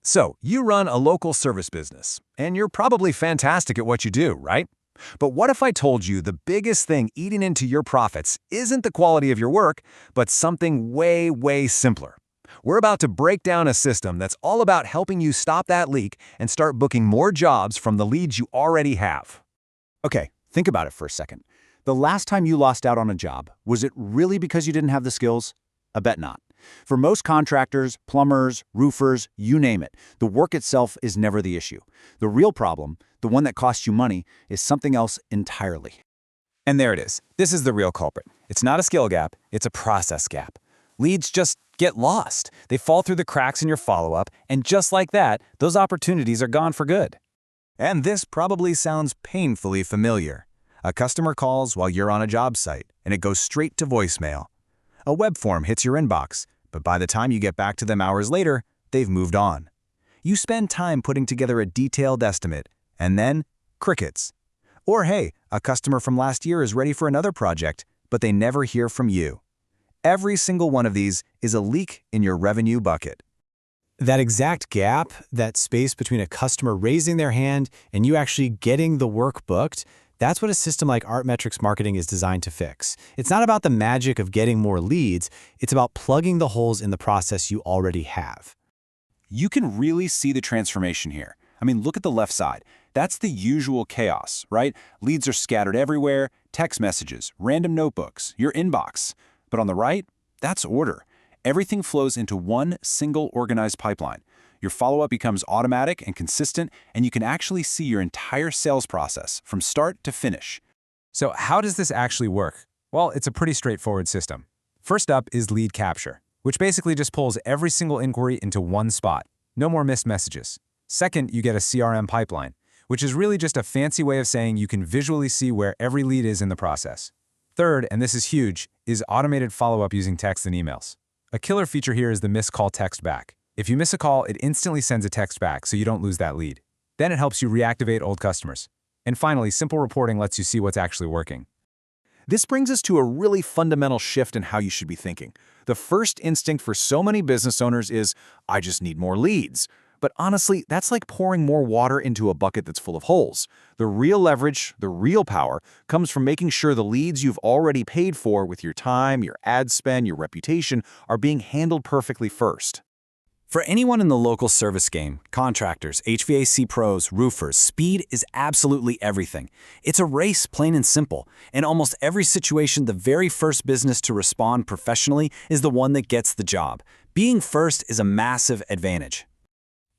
So, you run a local service business, and you're probably fantastic at what you do, right? But what if I told you the biggest thing eating into your profits isn't the quality of your work, but something way, way simpler? We're about to break down a system that's all about helping you stop that leak and start booking more jobs from the leads you already have. Okay, think about it for a second. The last time you lost out on a job, was it really because you didn't have the skills? I bet not. For most contractors, plumbers, roofers, you name it, the work itself is never the issue. The real problem, the one that costs you money, is something else entirely. And there it is. This is the real culprit. It's not a skill gap, it's a process gap. Leads just get lost. They fall through the cracks in your follow-up, and just like that, those opportunities are gone for good. And this probably sounds painfully familiar. A customer calls while you're on a job site, and it goes straight to voicemail. A web form hits your inbox, but by the time you get back to them hours later, they've moved on. You spend time putting together a detailed estimate, and then crickets. Or hey, a customer from last year is ready for another project, but they never hear from you. Every single one of these is a leak in your revenue bucket. That exact gap, that space between a customer raising their hand and you actually getting the work booked, that's what a system like ArtMetrics Marketing is designed to fix. It's not about the magic of getting more leads, it's about plugging the holes in the process you already have. You can really see the transformation here. I mean, look at the left side. That's the usual chaos, right? Leads are scattered everywhere, text messages, random notebooks, your inbox. But on the right, that's order. Everything flows into one single organized pipeline. Your follow-up becomes automatic and consistent, and you can actually see your entire sales process from start to finish. So how does this actually work? Well, it's a pretty straightforward system. First up is lead capture, which basically just pulls every single inquiry into one spot. No more missed messages. Second, you get a CRM pipeline, which is really just a fancy way of saying you can visually see where every lead is in the process. Third, and this is huge, is automated follow-up using text and emails. A killer feature here is the missed call text back. If you miss a call, it instantly sends a text back so you don't lose that lead. Then it helps you reactivate old customers. And finally, simple reporting lets you see what's actually working. This brings us to a really fundamental shift in how you should be thinking. The first instinct for so many business owners is, I just need more leads. But honestly, that's like pouring more water into a bucket that's full of holes. The real leverage, the real power, comes from making sure the leads you've already paid for with your time, your ad spend, your reputation, are being handled perfectly first. For anyone in the local service game, contractors, HVAC pros, roofers, speed is absolutely everything. It's a race, plain and simple. In almost every situation, the very first business to respond professionally is the one that gets the job. Being first is a massive advantage.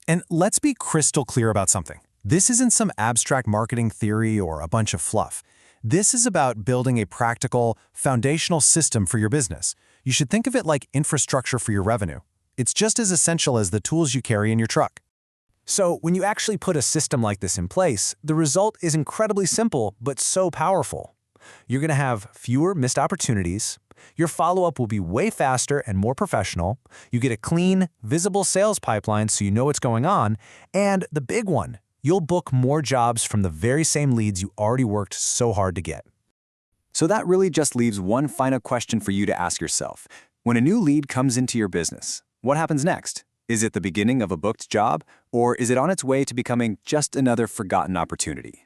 And let's be crystal clear about something. This isn't some abstract marketing theory or a bunch of fluff. This is about building a practical, foundational system for your business. You should think of it like infrastructure for your revenue. It's just as essential as the tools you carry in your truck. So, when you actually put a system like this in place, the result is incredibly simple, but so powerful. You're going to have fewer missed opportunities. Your follow-up will be way faster and more professional. You get a clean, visible sales pipeline so you know what's going on. And the big one, you'll book more jobs from the very same leads you already worked so hard to get. So that really just leaves one final question for you to ask yourself. When a new lead comes into your business, what happens next? Is it the beginning of a booked job, or is it on its way to becoming just another forgotten opportunity?